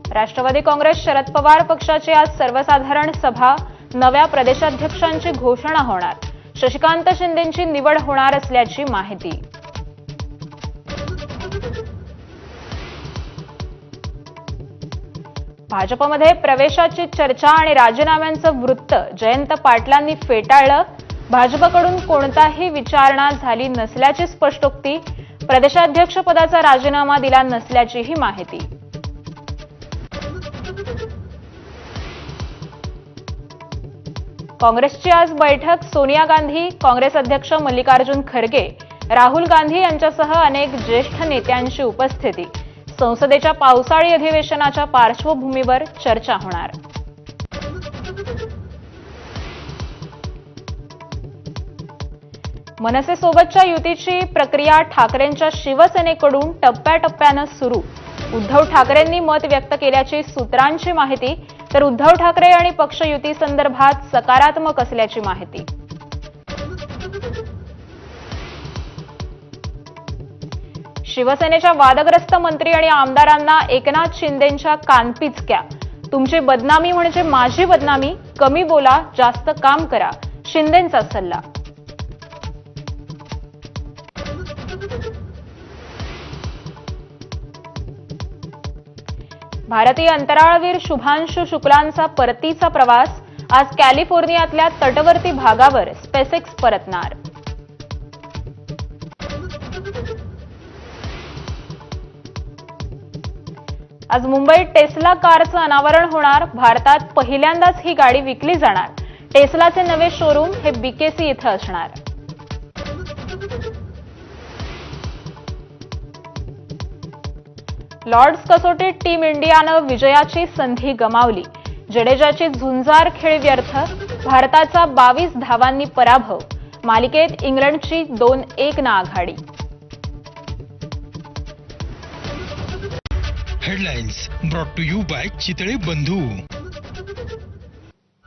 राष्ट्रवादी काँग्रेस शरद पवार पक्षाची आज सर्वसाधारण सभा, नव्या प्रदेशाध्यक्षांची घोषणा होणार, शशिकांत शिंदेंची निवड होणार असल्याची माहिती. भाजपमध्ये प्रवेशाची चर्चा आणि राजीनाम्यांचं वृत्त जयंत पाटलांनी फेटाळलं. भाजपकडून कोणताही विचारणा झाली नसल्याची स्पष्टोक्ती, प्रदेशाध्यक्षपदाचा राजीनामा दिला नसल्याचीही माहिती. काँग्रेसची आज बैठक, सोनिया गांधी, काँग्रेस अध्यक्ष मल्लिकार्जुन खरगे, राहुल गांधी यांच्यासह अनेक ज्येष्ठ नेत्यांची उपस्थिती. संसदेच्या पावसाळी अधिवेशनाच्या पार्श्वभूमीवर चर्चा होणार. मनसेसोबतच्या युतीची प्रक्रिया ठाकरेंच्या शिवसेनेकडून टप्प्याटप्प्यानं सुरू. उद्धव ठाकरेंनी मत व्यक्त केल्याची सूत्रांची माहिती, तर उद्धव ठाकरे आणि पक्ष युतीसंदर्भात सकारात्मक असल्याची माहिती. शिवसेनेच्या वादग्रस्त मंत्री आणि आमदारांना एकनाथ शिंदेंच्या कानपिचक्या. तुमची बदनामी म्हणजे माझी बदनामी, कमी बोला, जास्त काम करा, शिंदेंचा सल्ला. भारतीय अंतराळवीर शुभांशु शुक्लांचा परतीचा प्रवास, आज कॅलिफोर्नियातल्या तटवर्ती भागावर स्पेसएक्स परतणार. आज मुंबईत टेस्ला कारचं अनावरण होणार. भारतात पहिल्यांदाच ही गाडी विकली जाणार. टेस्लाचे नवे शोरूम हे बीकेसी इथं असणार. लॉर्ड्स कसोटीत टीम इंडियानं विजयाची संधी गमावली. जडेजाची झुंजार खेळी व्यर्थ. भारताचा 22 धावांनी पराभव. मालिकेत इंग्लंडची 2-1 ना आघाडी. Headlines brought to you by Chitale बंधू.